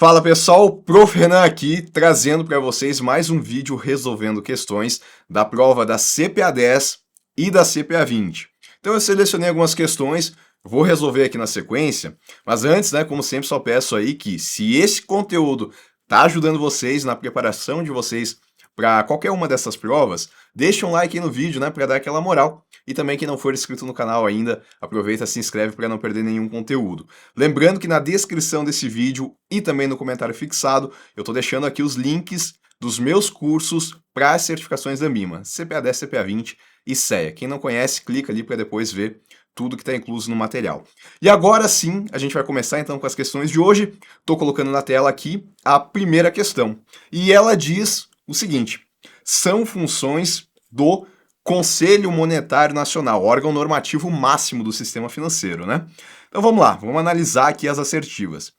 Fala pessoal, Prof. Renan aqui, trazendo para vocês mais um vídeo resolvendo questões da prova da CPA 10 e da CPA 20. Então eu selecionei algumas questões, vou resolver aqui na sequência, mas antes, como sempre, só peço aí que se esse conteúdo está ajudando vocês na preparação de vocês para qualquer uma dessas provas, deixa um like aí no vídeo, para dar aquela moral. E também quem não for inscrito no canal ainda, aproveita e se inscreve para não perder nenhum conteúdo. Lembrando que na descrição desse vídeo e também no comentário fixado, eu estou deixando aqui os links dos meus cursos para as certificações da Ambima, CPA 10, CPA 20 e CEA. Quem não conhece, clica ali para depois ver tudo que está incluso no material. E agora sim, a gente vai começar então com as questões de hoje. Estou colocando na tela aqui a primeira questão. E ela diz o seguinte: são funções do Conselho Monetário Nacional, órgão normativo máximo do sistema financeiro, Então vamos lá, vamos analisar aqui as assertivas.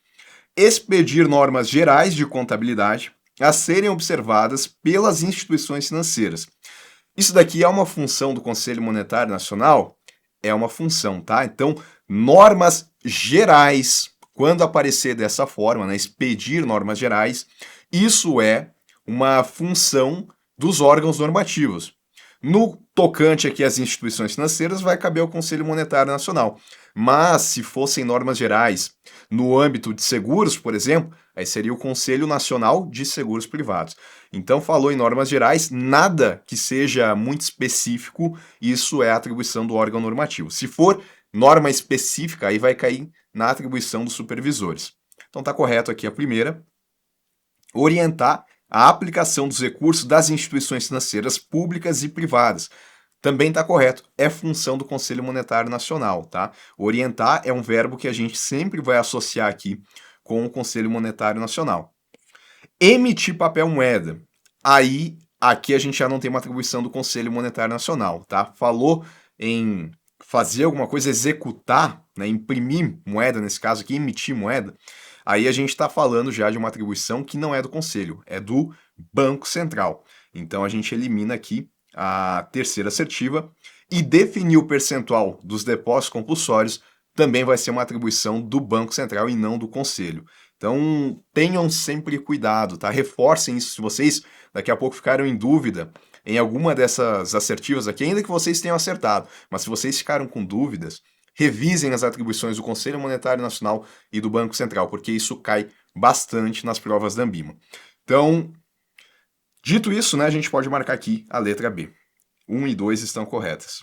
Expedir normas gerais de contabilidade a serem observadas pelas instituições financeiras. Isso daqui é uma função do Conselho Monetário Nacional? É uma função, tá? Então, normas gerais, quando aparecer dessa forma, expedir normas gerais, isso é uma função dos órgãos normativos. No tocante aqui às instituições financeiras, vai caber ao Conselho Monetário Nacional. Mas, se fossem normas gerais no âmbito de seguros, por exemplo, aí seria o Conselho Nacional de Seguros Privados. Então, falou em normas gerais, nada que seja muito específico, isso é atribuição do órgão normativo. Se for norma específica, aí vai cair na atribuição dos supervisores. Então, está correto aqui a primeira. Orientar a aplicação dos recursos das instituições financeiras públicas e privadas. Também está correto, é função do Conselho Monetário Nacional, tá? Orientar é um verbo que a gente sempre vai associar aqui com o Conselho Monetário Nacional. Emitir papel moeda. Aí, aqui a gente já não tem uma atribuição do Conselho Monetário Nacional, tá? Falou em fazer alguma coisa, executar, imprimir moeda, nesse caso aqui, emitir moeda, aí a gente está falando já de uma atribuição que não é do Conselho, é do Banco Central. Então a gente elimina aqui a terceira assertiva e definir o percentual dos depósitos compulsórios também vai ser uma atribuição do Banco Central e não do Conselho. Então tenham sempre cuidado, tá? Reforcem isso se vocês daqui a pouco ficaram em dúvida em alguma dessas assertivas aqui, ainda que vocês tenham acertado, mas se vocês ficaram com dúvidas, revisem as atribuições do Conselho Monetário Nacional e do Banco Central, porque isso cai bastante nas provas da Ambima. Então, dito isso, a gente pode marcar aqui a letra B. 1 e 2 estão corretas.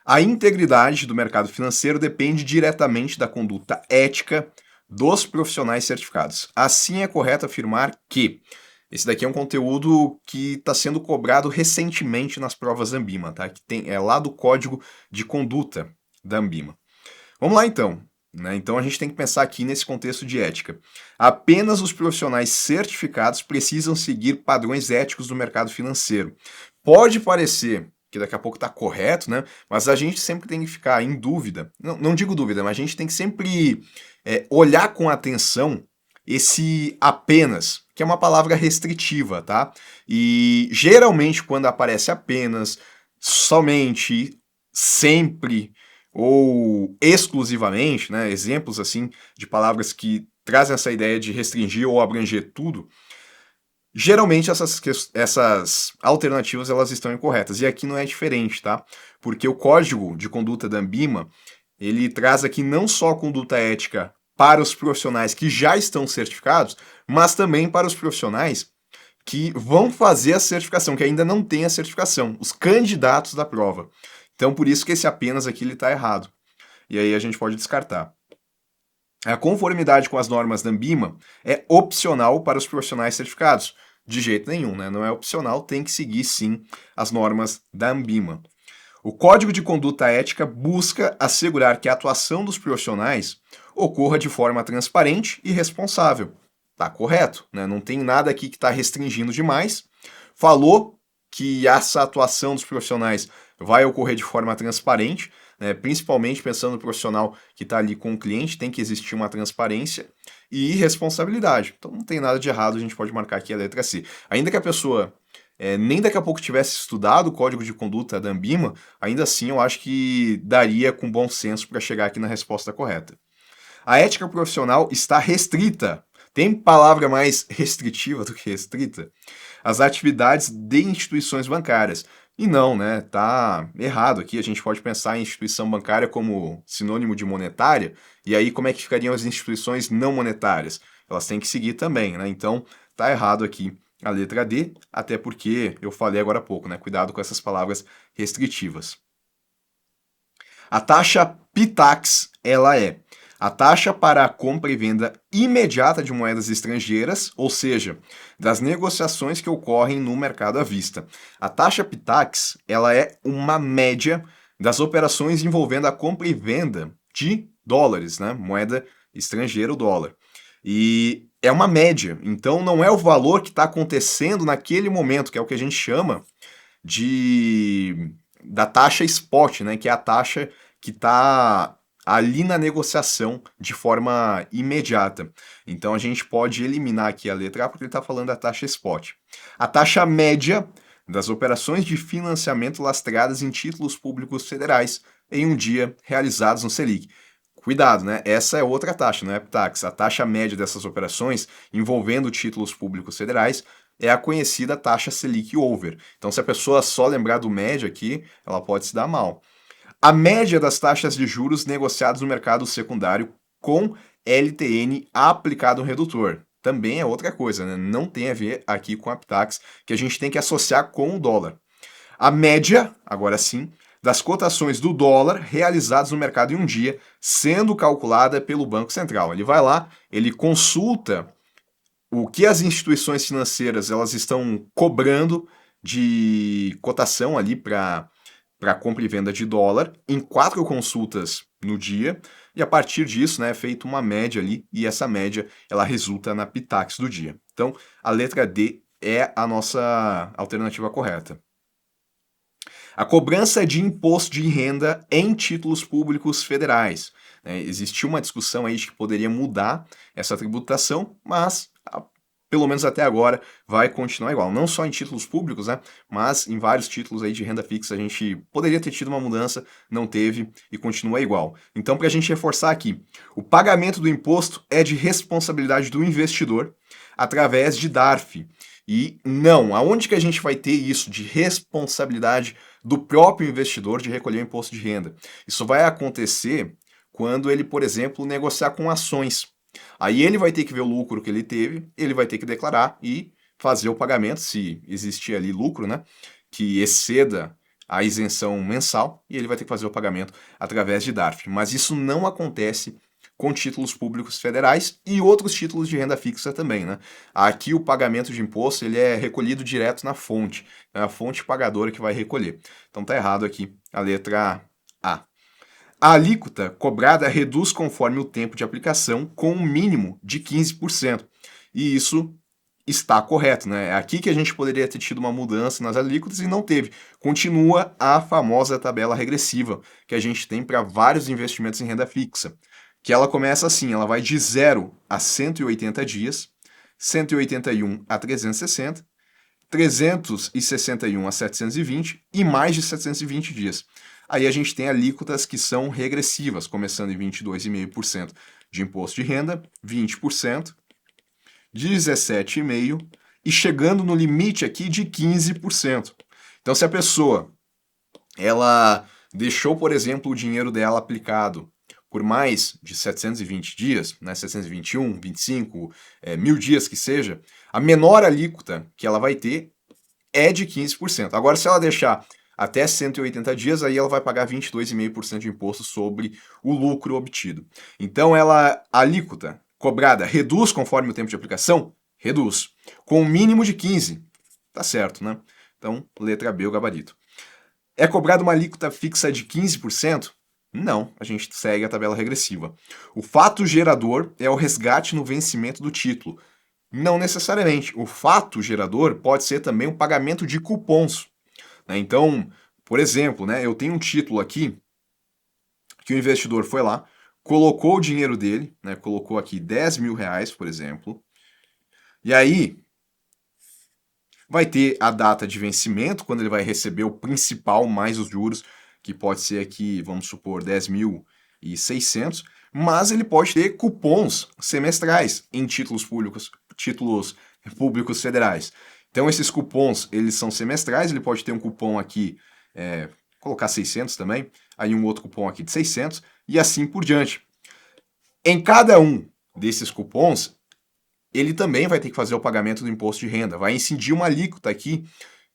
A integridade do mercado financeiro depende diretamente da conduta ética dos profissionais certificados. Assim, é correto afirmar que esse daqui é um conteúdo que está sendo cobrado recentemente nas provas da Ambima, tá? Que é lá do Código de Conduta da Ambima. Vamos lá então. Então a gente tem que pensar aqui nesse contexto de ética. Apenas os profissionais certificados precisam seguir padrões éticos do mercado financeiro. Pode parecer que daqui a pouco está correto, mas a gente sempre tem que ficar em dúvida. Não digo dúvida, mas a gente tem que sempre olhar com atenção esse apenas, que é uma palavra restritiva, tá? E geralmente quando aparece apenas, somente, sempre ou exclusivamente, exemplos assim de palavras que trazem essa ideia de restringir ou abranger tudo, geralmente essas alternativas elas estão incorretas. E aqui não é diferente, tá? Porque o Código de Conduta da Ambima, ele traz aqui não só a conduta ética para os profissionais que já estão certificados, mas também para os profissionais que vão fazer a certificação, que ainda não têm a certificação, os candidatos da prova. Então, por isso que esse apenas aqui está errado. E aí a gente pode descartar. A conformidade com as normas da Ambima é opcional para os profissionais certificados. De jeito nenhum, não é opcional, tem que seguir sim as normas da Ambima. O Código de Conduta Ética busca assegurar que a atuação dos profissionais ocorra de forma transparente e responsável. Tá correto, Não tem nada aqui que está restringindo demais. Falou que essa atuação dos profissionais vai ocorrer de forma transparente, principalmente pensando no profissional que está ali com o cliente, tem que existir uma transparência e responsabilidade. Então não tem nada de errado, a gente pode marcar aqui a letra C. Ainda que a pessoa nem daqui a pouco tivesse estudado o Código de Conduta da Ambima, ainda assim eu acho que daria com bom senso para chegar aqui na resposta correta. A ética profissional está restrita. Tem palavra mais restritiva do que restrita? As atividades de instituições bancárias. E não, né? Tá errado aqui. A gente pode pensar em instituição bancária como sinônimo de monetária, e aí como é que ficariam as instituições não monetárias? Elas têm que seguir também, né? Então, tá errado aqui a letra D, até porque eu falei agora há pouco, né? Cuidado com essas palavras restritivas. A taxa PITAX, ela é a taxa para a compra e venda imediata de moedas estrangeiras, ou seja, das negociações que ocorrem no mercado à vista. A taxa PITAX, ela é uma média das operações envolvendo a compra e venda de dólares, né? Moeda estrangeira, o dólar. E é uma média, então não é o valor que está acontecendo naquele momento, que é o que a gente chama da taxa spot, né, que é a taxa que está ali na negociação de forma imediata. Então a gente pode eliminar aqui a letra A porque ele está falando da taxa spot. A taxa média das operações de financiamento lastreadas em títulos públicos federais em um dia realizados no Selic. Cuidado, né? Essa é outra taxa, não é PTAX. A taxa média dessas operações envolvendo títulos públicos federais é a conhecida taxa Selic Over. Então, se a pessoa só lembrar do média aqui, ela pode se dar mal. A média das taxas de juros negociadas no mercado secundário com LTN aplicado no redutor. Também é outra coisa, né? Não tem a ver aqui com a PTAX, que a gente tem que associar com o dólar. A média, agora sim, das cotações do dólar realizadas no mercado em um dia, sendo calculada pelo Banco Central. Ele vai lá, ele consulta o que as instituições financeiras elas estão cobrando de cotação ali para compra e venda de dólar em 4 consultas no dia, e a partir disso, né, é feita uma média ali, e essa média ela resulta na PITAX do dia. Então, a letra D é a nossa alternativa correta. A cobrança de imposto de renda em títulos públicos federais. Existiu uma discussão aí de que poderia mudar essa tributação, mas pelo menos até agora vai continuar igual. Não só em títulos públicos, né, mas em vários títulos aí de renda fixa a gente poderia ter tido uma mudança, não teve e continua igual. Então, para a gente reforçar aqui, o pagamento do imposto é de responsabilidade do investidor através de DARF. E não, aonde que a gente vai ter isso de responsabilidade do próprio investidor de recolher o imposto de renda? Isso vai acontecer quando ele, por exemplo, negociar com ações. Aí ele vai ter que ver o lucro que ele teve, ele vai ter que declarar e fazer o pagamento, se existir ali lucro, né, que exceda a isenção mensal, e ele vai ter que fazer o pagamento através de DARF. Mas isso não acontece com títulos públicos federais e outros títulos de renda fixa também, né? Aqui o pagamento de imposto ele é recolhido direto na fonte, é a fonte pagadora que vai recolher. Então tá errado aqui a letra A. A alíquota cobrada reduz conforme o tempo de aplicação com um mínimo de 15%. E isso está correto, né? É aqui que a gente poderia ter tido uma mudança nas alíquotas e não teve. Continua a famosa tabela regressiva que a gente tem para vários investimentos em renda fixa, que ela começa assim, ela vai de 0 a 180 dias, 181 a 360, 361 a 720 e mais de 720 dias. Aí a gente tem alíquotas que são regressivas, começando em 22,5% de imposto de renda, 20%, 17,5% e chegando no limite aqui de 15%. Então, se a pessoa ela deixou, por exemplo, o dinheiro dela aplicado por mais de 720 dias, né, 721, 25, 1.000 dias que seja, a menor alíquota que ela vai ter é de 15%. Agora, se ela deixar até 180 dias, aí ela vai pagar 22,5% de imposto sobre o lucro obtido. Então, a alíquota cobrada reduz conforme o tempo de aplicação? Reduz. Com um mínimo de 15%. Tá certo, né? Então, letra B, o gabarito. É cobrada uma alíquota fixa de 15%? Não, a gente segue a tabela regressiva. O fato gerador é o resgate no vencimento do título. Não necessariamente. O fato gerador pode ser também um pagamento de cupons. Né? Então, por exemplo, né, eu tenho um título aqui que o investidor foi lá, colocou o dinheiro dele, né, colocou aqui 10 mil reais, por exemplo, e aí vai ter a data de vencimento, quando ele vai receber o principal mais os juros, que pode ser aqui, vamos supor, 10.600, mas ele pode ter cupons semestrais em títulos públicos federais. Então esses cupons, eles são semestrais, ele pode ter um cupom aqui, colocar 600 também, aí um outro cupom aqui de 600 e assim por diante. Em cada um desses cupons, ele também vai ter que fazer o pagamento do imposto de renda, vai incidir uma alíquota aqui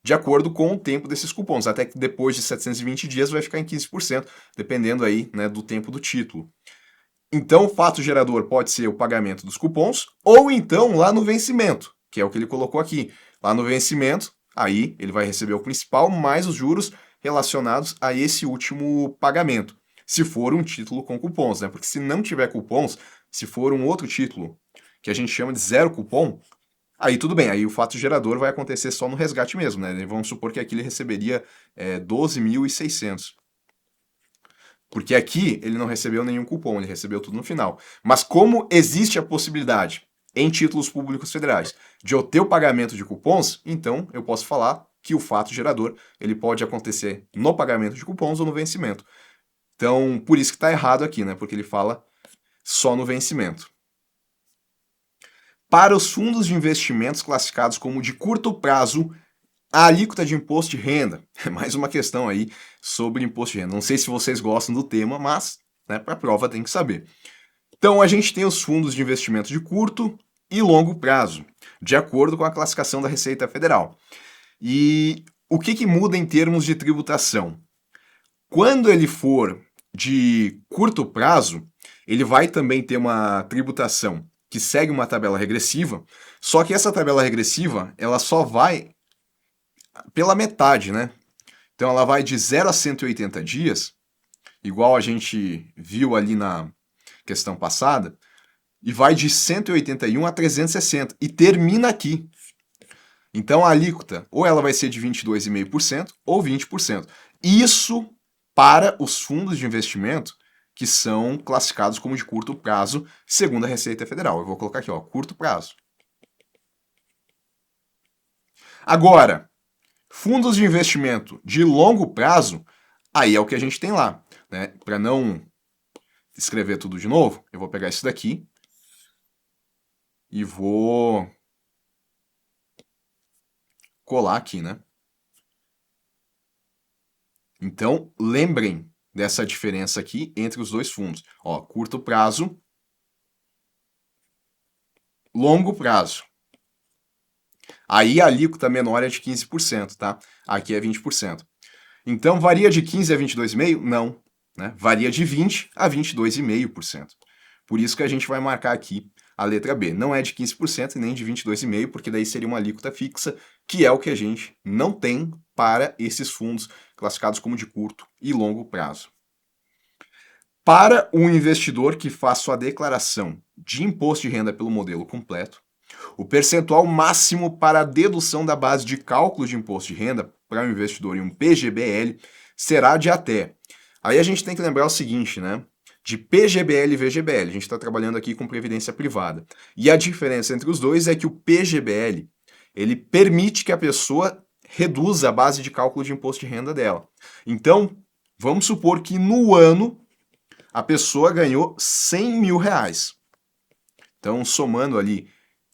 de acordo com o tempo desses cupons, até que depois de 720 dias vai ficar em 15%, dependendo aí, né, do tempo do título. Então, o fato gerador pode ser o pagamento dos cupons, ou então lá no vencimento, que é o que ele colocou aqui. Lá no vencimento, aí ele vai receber o principal mais os juros relacionados a esse último pagamento, se for um título com cupons, né? Porque se não tiver cupons, se for um outro título que a gente chama de zero cupom, aí tudo bem, aí o fato gerador vai acontecer só no resgate mesmo, né? Vamos supor que aqui ele receberia 12.600. Porque aqui ele não recebeu nenhum cupom, ele recebeu tudo no final. Mas como existe a possibilidade em títulos públicos federais de eu ter o pagamento de cupons, então eu posso falar que o fato gerador ele pode acontecer no pagamento de cupons ou no vencimento. Então, por isso que está errado aqui, né? Porque ele fala só no vencimento. Para os fundos de investimentos classificados como de curto prazo, a alíquota de imposto de renda. É mais uma questão aí sobre imposto de renda. Não sei se vocês gostam do tema, mas né, para a prova tem que saber. Então, a gente tem os fundos de investimento de curto e longo prazo, de acordo com a classificação da Receita Federal. E o que muda em termos de tributação? Quando ele for de curto prazo, ele vai também ter uma tributação que segue uma tabela regressiva, só que essa tabela regressiva, ela só vai pela metade, né? Então ela vai de 0 a 180 dias, igual a gente viu ali na questão passada, e vai de 181 a 360 e termina aqui. Então a alíquota ou ela vai ser de 22,5% ou 20%. Isso para os fundos de investimento que são classificados como de curto prazo, segundo a Receita Federal. Eu vou colocar aqui, ó, curto prazo. Agora, fundos de investimento de longo prazo, aí é o que a gente tem lá, né? Para não escrever tudo de novo, eu vou pegar isso daqui e vou colar aqui, né? Então, lembrem dessa diferença aqui entre os dois fundos. Ó, curto prazo, longo prazo. Aí a alíquota menor é de 15%, tá? Aqui é 20%. Então, varia de 15 a 22,5%? Não. Né? Varia de 20 a 22,5%. Por isso que a gente vai marcar aqui a letra B. Não é de 15% e nem de 22,5%, porque daí seria uma alíquota fixa, que é o que a gente não tem para esses fundos classificados como de curto e longo prazo. Para o investidor que faz sua declaração de imposto de renda pelo modelo completo, o percentual máximo para a dedução da base de cálculo de imposto de renda para o investidor em um PGBL será de até. Aí a gente tem que lembrar o seguinte, né? De PGBL e VGBL, a gente está trabalhando aqui com previdência privada. E a diferença entre os dois é que o PGBL, ele permite que a pessoa reduza a base de cálculo de imposto de renda dela. Então, vamos supor que no ano a pessoa ganhou 100 mil reais. Então, somando ali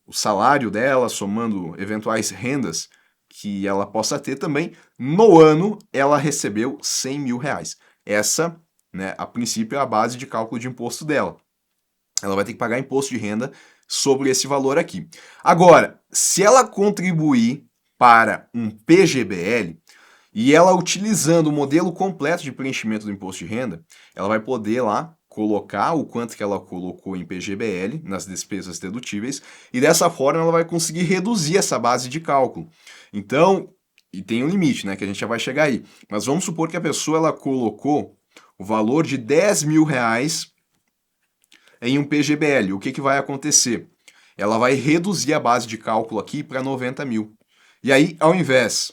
o salário dela, somando eventuais rendas que ela possa ter também, no ano ela recebeu 100 mil reais. Essa, né, a princípio, é a base de cálculo de imposto dela. Ela vai ter que pagar imposto de renda sobre esse valor aqui. Agora, se ela contribuir para um PGBL, e ela utilizando o modelo completo de preenchimento do imposto de renda, ela vai poder lá colocar o quanto que ela colocou em PGBL, nas despesas dedutíveis, e dessa forma ela vai conseguir reduzir essa base de cálculo. Então, e tem um limite, né, que a gente já vai chegar aí, mas vamos supor que a pessoa ela colocou o valor de 10 mil reais em um PGBL. O que vai acontecer? Ela vai reduzir a base de cálculo aqui para 90 mil. E aí, ao invés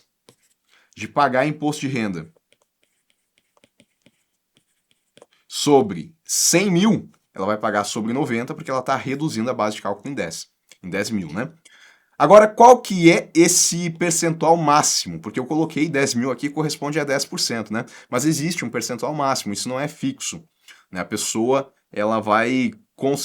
de pagar imposto de renda sobre 100 mil, ela vai pagar sobre 90 porque ela está reduzindo a base de cálculo em 10 mil, né? Agora, qual que é esse percentual máximo? Porque eu coloquei 10 mil aqui, corresponde a 10%, né? Mas existe um percentual máximo, isso não é fixo, né? A pessoa ela vai...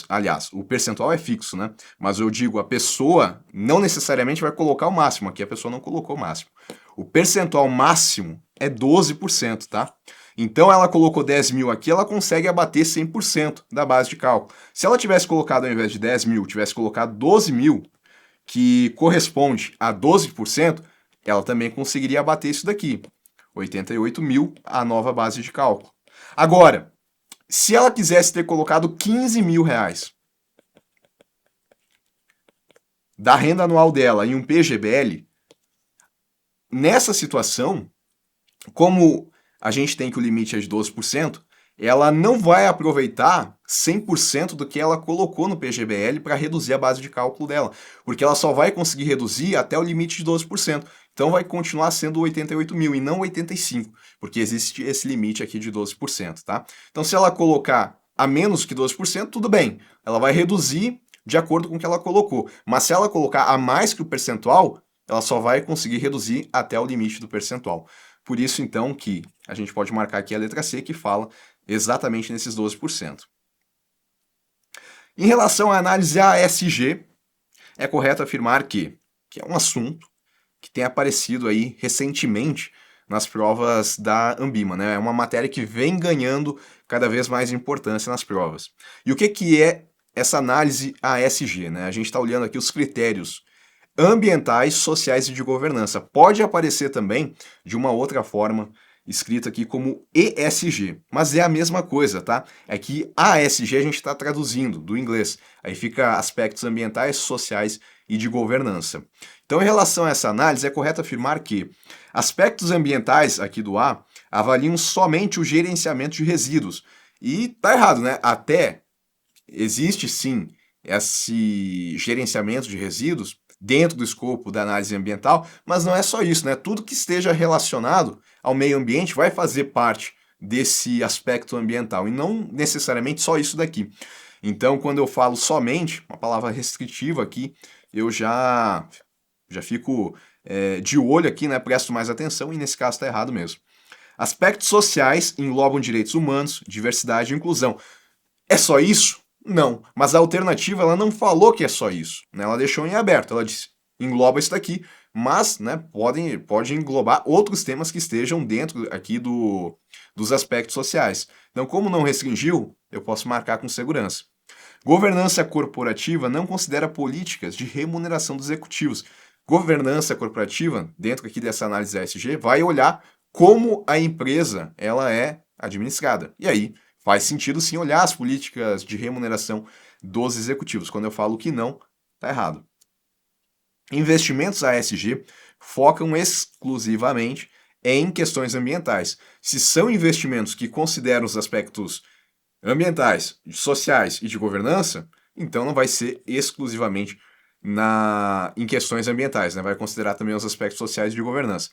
Aliás, o percentual é fixo, né? Mas eu digo, a pessoa não necessariamente vai colocar o máximo. Aqui a pessoa não colocou o máximo. O percentual máximo é 12%, tá? Então ela colocou 10 mil aqui, ela consegue abater 100% da base de cálculo. Se ela tivesse colocado, ao invés de 10 mil, tivesse colocado 12 mil, que corresponde a 12%, ela também conseguiria abater isso daqui. 88 mil, a nova base de cálculo. Agora, se ela quisesse ter colocado 15 mil reais da renda anual dela em um PGBL, nessa situação, como a gente tem que o limite é de 12%, ela não vai aproveitar 100% do que ela colocou no PGBL para reduzir a base de cálculo dela, porque ela só vai conseguir reduzir até o limite de 12%. Então vai continuar sendo 88 mil e não 85, porque existe esse limite aqui de 12%, tá? Então se ela colocar a menos que 12%, tudo bem, ela vai reduzir de acordo com o que ela colocou. Mas se ela colocar a mais que o percentual, ela só vai conseguir reduzir até o limite do percentual. Por isso, então, que a gente pode marcar aqui a letra C, que fala exatamente nesses 12%. Em relação à análise ASG, é correto afirmar que é um assunto que tem aparecido aí recentemente nas provas da Ambima, né? É uma matéria que vem ganhando cada vez mais importância nas provas. E o que é essa análise ASG, né? A gente está olhando aqui os critérios ambientais, sociais e de governança. Pode aparecer também de uma outra forma, escrito aqui como ESG, mas é a mesma coisa, tá? É que ASG a gente está traduzindo do inglês, aí fica aspectos ambientais, sociais e de governança. Então, em relação a essa análise, é correto afirmar que aspectos ambientais, aqui do A, avaliam somente o gerenciamento de resíduos. E tá errado, né? Até existe sim esse gerenciamento de resíduos dentro do escopo da análise ambiental, mas não é só isso, né? Tudo que esteja relacionado ao meio ambiente vai fazer parte desse aspecto ambiental e não necessariamente só isso daqui. Então, quando eu falo somente, uma palavra restritiva aqui, eu já fico de olho aqui, né? Presto mais atenção e nesse caso está errado mesmo. Aspectos sociais englobam direitos humanos, diversidade e inclusão. É só isso? Não, mas a alternativa ela não falou que é só isso, né? Ela deixou em aberto, ela disse, engloba isso daqui, mas né, pode englobar outros temas que estejam dentro aqui dos aspectos sociais. Então, como não restringiu, eu posso marcar com segurança. Governança corporativa não considera políticas de remuneração dos executivos. Governança corporativa, dentro aqui dessa análise ESG, vai olhar como a empresa ela é administrada. E aí, faz sentido sim olhar as políticas de remuneração dos executivos. Quando eu falo que não, está errado. Investimentos ASG focam exclusivamente em questões ambientais. Se são investimentos que consideram os aspectos ambientais, sociais e de governança, então não vai ser exclusivamente em questões ambientais, né? Vai considerar também os aspectos sociais e de governança.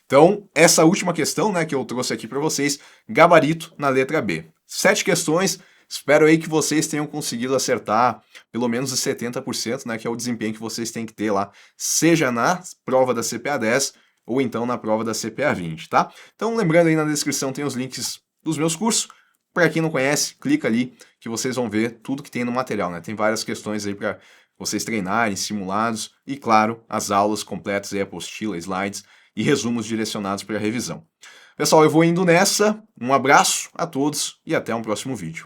Então, essa última questão, né, que eu trouxe aqui para vocês, gabarito na letra B. 7 questões, espero aí que vocês tenham conseguido acertar pelo menos os 70%, né, que é o desempenho que vocês têm que ter lá, seja na prova da CPA 10 ou então na prova da CPA 20, tá? Então, lembrando aí na descrição tem os links dos meus cursos. Para quem não conhece, clica ali que vocês vão ver tudo que tem no material, né? Tem várias questões aí para vocês treinarem, simulados e, claro, as aulas completas aí, apostila, slides e resumos direcionados para a revisão. Pessoal, eu vou indo nessa, um abraço a todos e até um próximo vídeo.